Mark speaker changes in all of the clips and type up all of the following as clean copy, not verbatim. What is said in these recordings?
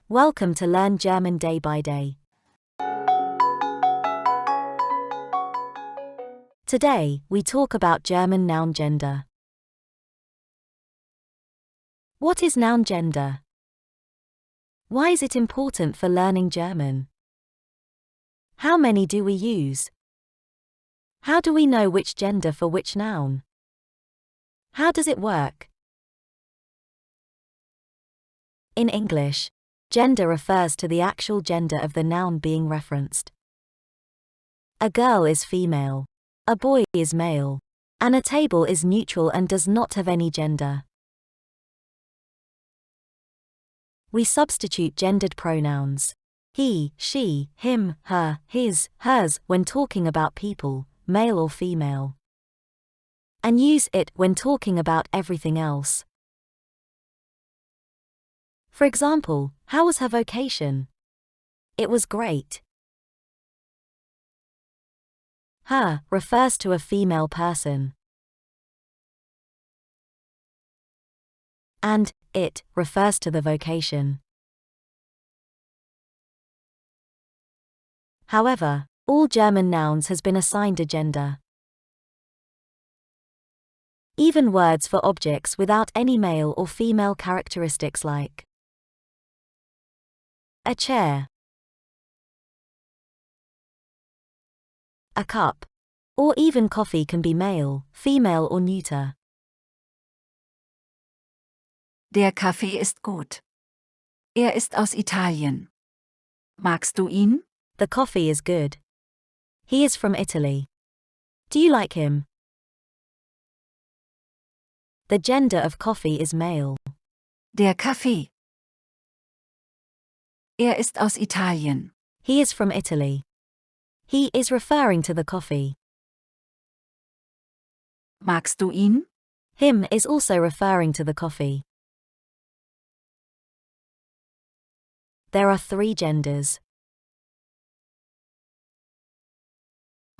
Speaker 1: Welcome to Learn German Day by Day. Today, we talk about German noun gender. What is noun gender? Why is it important for learning German? How many do we use? How do we know which gender for which noun? How does it work? In English, gender refers to the actual gender of the noun being referenced. A girl is female, a boy is male, and a table is neutral and does not have any gender. We substitute gendered pronouns, he, she, him, her, his, hers, when talking about people, male or female, and use it when talking about everything else. For example, how was her vocation? It was great. Her refers to a female person. And it refers to the vocation. However, all German nouns has been assigned a gender. Even words for objects without any male or female characteristics like a chair, a cup, or even coffee can be male, female or neuter.
Speaker 2: Der Kaffee ist gut. Ist aus Italien. Magst du ihn?
Speaker 1: The coffee is good. He is from Italy. Do you like him? The gender of coffee is male.
Speaker 2: Der Kaffee. Ist aus Italien.
Speaker 1: He is from Italy. He is referring to the coffee.
Speaker 2: Magst du ihn?
Speaker 1: Him is also referring to the coffee. There are three genders.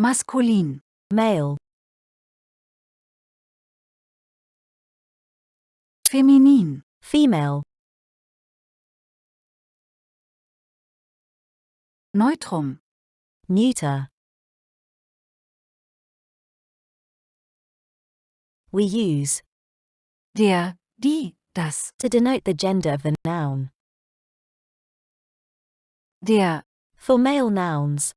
Speaker 2: Maskulin.
Speaker 1: Male,
Speaker 2: Feminin.
Speaker 1: female,
Speaker 2: Neutrum.
Speaker 1: neuter. We use
Speaker 2: Der, die, das.
Speaker 1: to denote the gender of the noun.
Speaker 2: Der,
Speaker 1: For male nouns,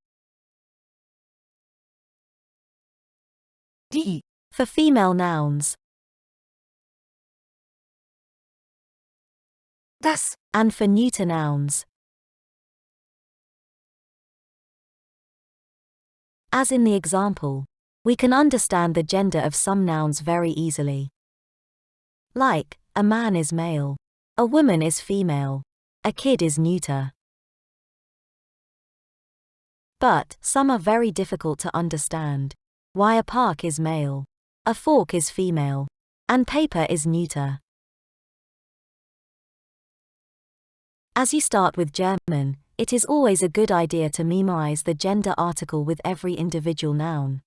Speaker 2: die.
Speaker 1: for female nouns,
Speaker 2: Das.
Speaker 1: and for neuter nouns. As in the example, we can understand the gender of some nouns very easily. Like, a man is male, a woman is female, a kid is neuter. But some are very difficult to understand. Why a park is male, a fork is female, and paper is neuter. As you start with German, it is always a good idea to memorize the gender article with every individual noun.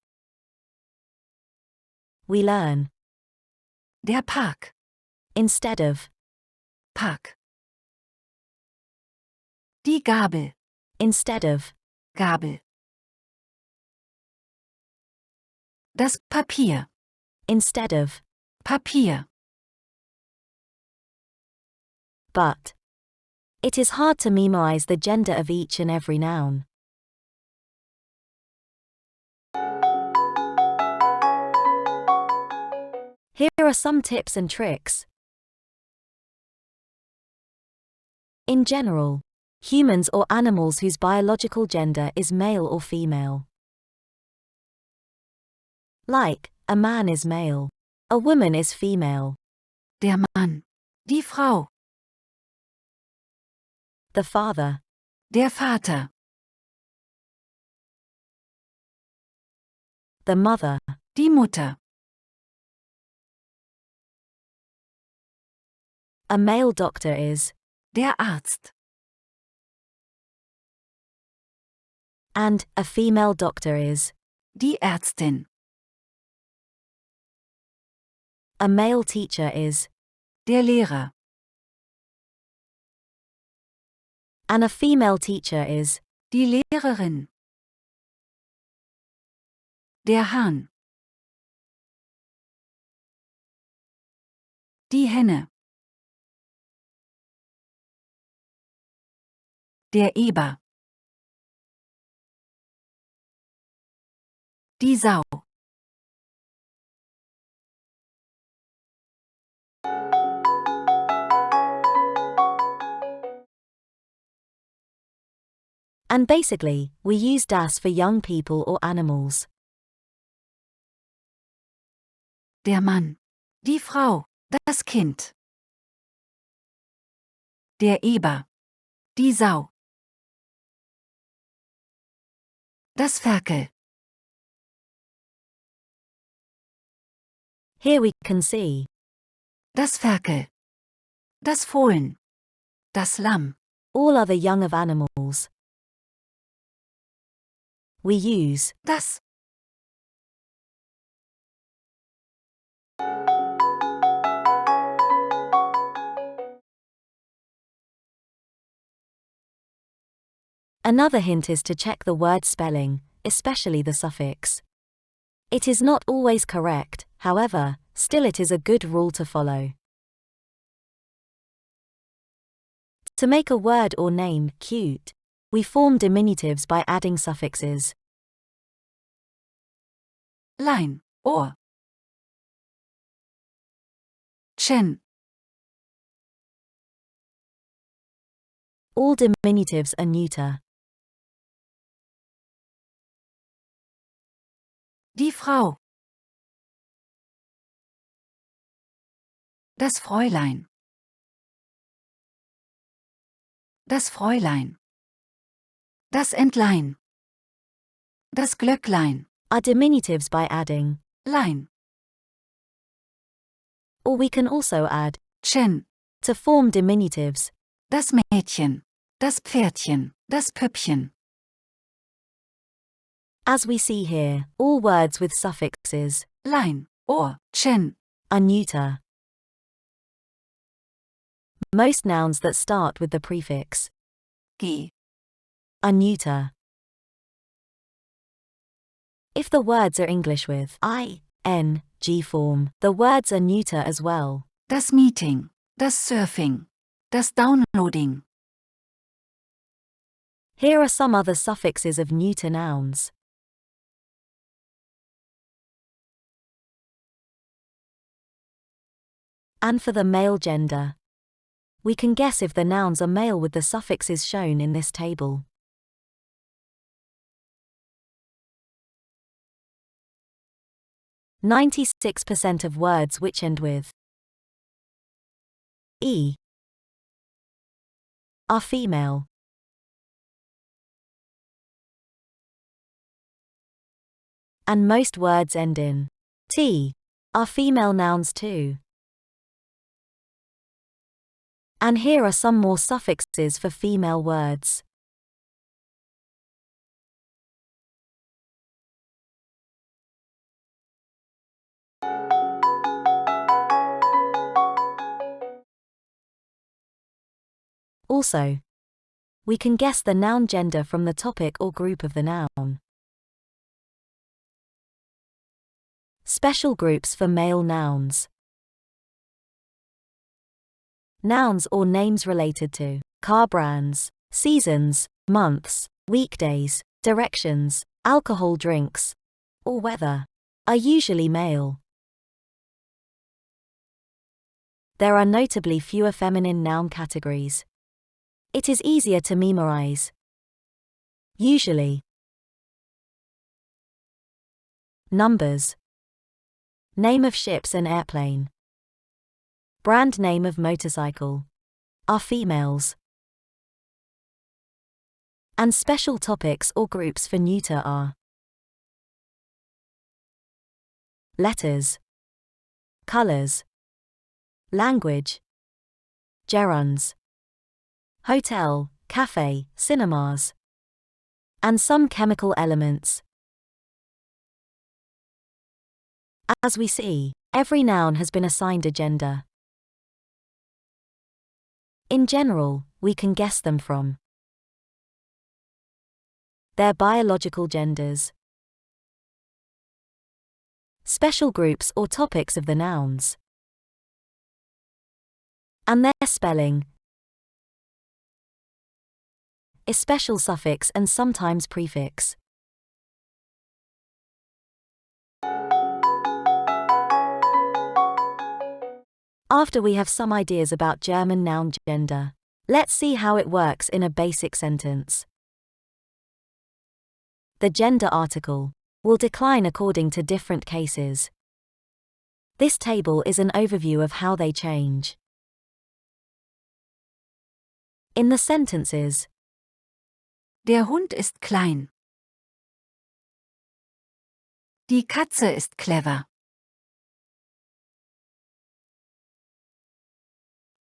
Speaker 1: We learn
Speaker 2: Der Park.
Speaker 1: instead of,
Speaker 2: Park. Die Gabel.
Speaker 1: instead of,
Speaker 2: Gabel. Das Papier.
Speaker 1: instead of,
Speaker 2: Papier.
Speaker 1: but. It is hard to memorize the gender of each and every noun. Here are some tips and tricks. In general, humans or animals whose biological gender is male or female. Like, a man is male, a woman is female,
Speaker 2: Der Mann. Die Frau.
Speaker 1: the father,
Speaker 2: Der Vater.
Speaker 1: the mother,
Speaker 2: Die Mutter.
Speaker 1: a male doctor is,
Speaker 2: Der Arzt.
Speaker 1: and a female doctor is,
Speaker 2: Die Ärztin.
Speaker 1: a male teacher is,
Speaker 2: Der Lehrer.
Speaker 1: And a female teacher is
Speaker 2: Die Lehrerin. Der Hahn. Die Henne. Der Eber. Die Sau.
Speaker 1: And basically, we use das for young people or animals.
Speaker 2: Der Mann. Die Frau. Das Kind. Der Eber. Die Sau. Das Ferkel.
Speaker 1: Here we can see
Speaker 2: Das Ferkel. Das Fohlen. Das Lamm.
Speaker 1: all other young of animals. We use
Speaker 2: Das.
Speaker 1: Another hint is to check the word spelling, especially the suffix. It is not always correct, however, still it is a good rule to follow. To make a word or name cute, we form diminutives by adding suffixes.
Speaker 2: Lein. Ohr. Chen.
Speaker 1: All diminutives are neuter.
Speaker 2: Die Frau. Das Fräulein. Das Fräulein. Das Entlein. Das Glöcklein.
Speaker 1: Are diminutives by adding
Speaker 2: Lein.
Speaker 1: or we can also add
Speaker 2: Chen.
Speaker 1: to form diminutives.
Speaker 2: Das Mädchen. Das Pferdchen. Das Püppchen.
Speaker 1: As we see here, all words with suffixes
Speaker 2: Lein. Ohr. Chen.
Speaker 1: are neuter. Most nouns that start with the prefix
Speaker 2: G.
Speaker 1: are neuter. If the words are English with ing form, the words are neuter as well.
Speaker 2: Das Meeting. Das Surfing. Das Downloading.
Speaker 1: Here are some other suffixes of neuter nouns. And for the male gender, we can guess if the nouns are male with the suffixes shown in this table. "96% of words which end with e are female. And most words end in t are female nouns too. And here are some more suffixes for female words. Also, we can guess the noun gender from the topic or group of the noun. Special groups for male nouns. Nouns or names related to car brands, seasons, months, weekdays, directions, alcohol drinks, or weather are usually male. There are notably fewer feminine noun categories. It is easier to memorize. Usually, numbers, name of ships and airplane, brand name of motorcycle are females. And special topics or groups for neuter are letters, colors, language, gerunds, hotel, cafe, cinemas, and some chemical elements. As we see, every noun has been assigned a gender. In general, we can guess them from their biological genders. Special groups or topics of the nouns. And their spelling. A special suffix and sometimes prefix. After we have some ideas about German noun gender, let's see how it works in a basic sentence. The gender article will decline according to different cases. This table is an overview of how they change. In the sentences,
Speaker 2: Der Hund ist klein. Die Katze ist clever.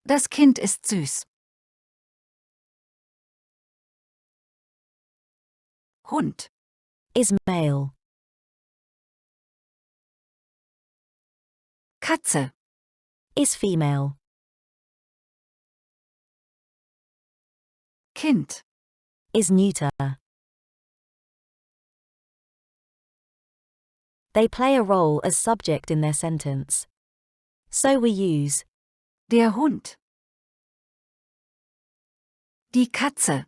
Speaker 2: Das Kind ist süß. Hund
Speaker 1: is male.
Speaker 2: Katze
Speaker 1: Is female.
Speaker 2: Kind
Speaker 1: Is neuter. They play a role as subject in their sentence. So we use
Speaker 2: Der Hund. Die Katze.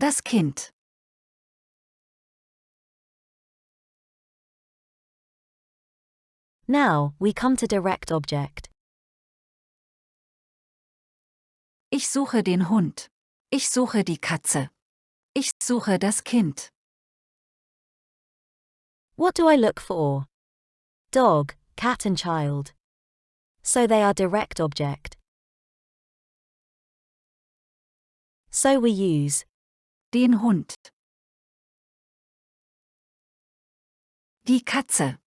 Speaker 2: Das Kind.
Speaker 1: Now, we come to direct object.
Speaker 2: Ich suche den Hund. Ich suche die Katze. Ich suche das Kind.
Speaker 1: What do I look for? Dog, cat and child. So they are direct object. So we use
Speaker 2: Den Hund. Die Katze.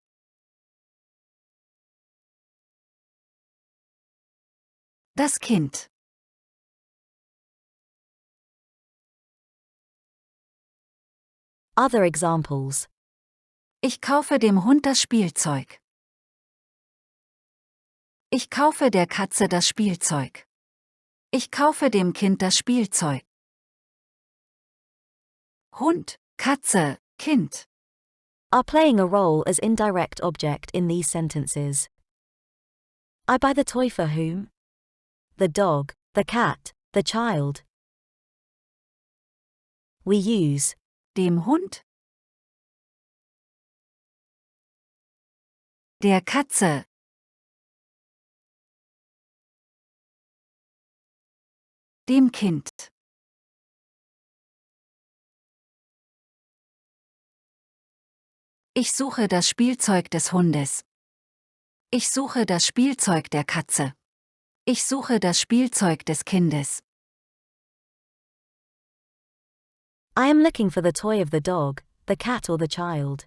Speaker 2: Das Kind.
Speaker 1: other examples.
Speaker 2: Ich kaufe dem Hund das Spielzeug. Ich kaufe der Katze das Spielzeug. Ich kaufe dem Kind das Spielzeug. Hund, Katze, Kind.
Speaker 1: Are playing a role as indirect object in these sentences. I buy the toy for whom? The dog, the cat, the child. We use
Speaker 2: Dem Hund. Der Katze. Dem Kind. Ich suche das Spielzeug des Hundes. Ich suche das Spielzeug der Katze. Ich suche das Spielzeug des Kindes.
Speaker 1: I am looking for the toy of the dog, the cat or the child.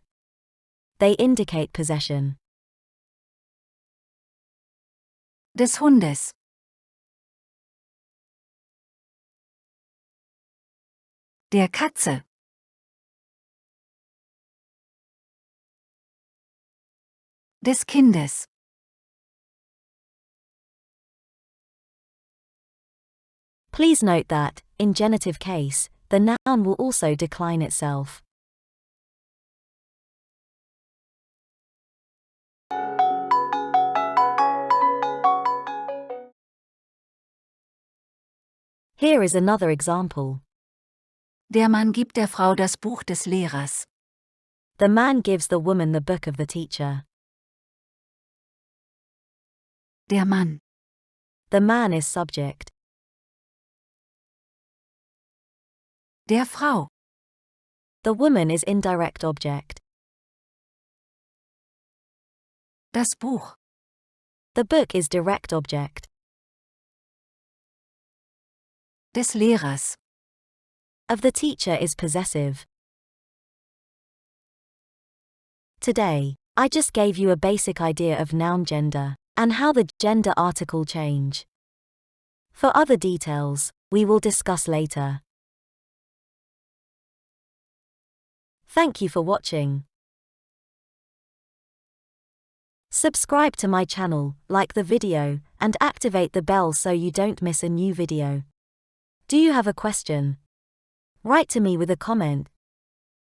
Speaker 1: They indicate possession.
Speaker 2: Des Hundes. Der Katze. Des Kindes.
Speaker 1: Please note that, in genitive case, the noun will also decline itself. Here is another example.
Speaker 2: Der Mann gibt der Frau das Buch des Lehrers.
Speaker 1: The man gives the woman the book of the teacher.
Speaker 2: Der Mann.
Speaker 1: The man is subject.
Speaker 2: Der Frau.
Speaker 1: The woman is indirect object.
Speaker 2: Das Buch.
Speaker 1: The book is direct object.
Speaker 2: Des Lehrers.
Speaker 1: Of the teacher is possessive. Today, I just gave you a basic idea of noun gender, and how the gender article change. For other details, we will discuss later. Thank you for watching. Subscribe to my channel, like the video, and activate the bell so you don't miss a new video. Do you have a question? Write to me with a comment.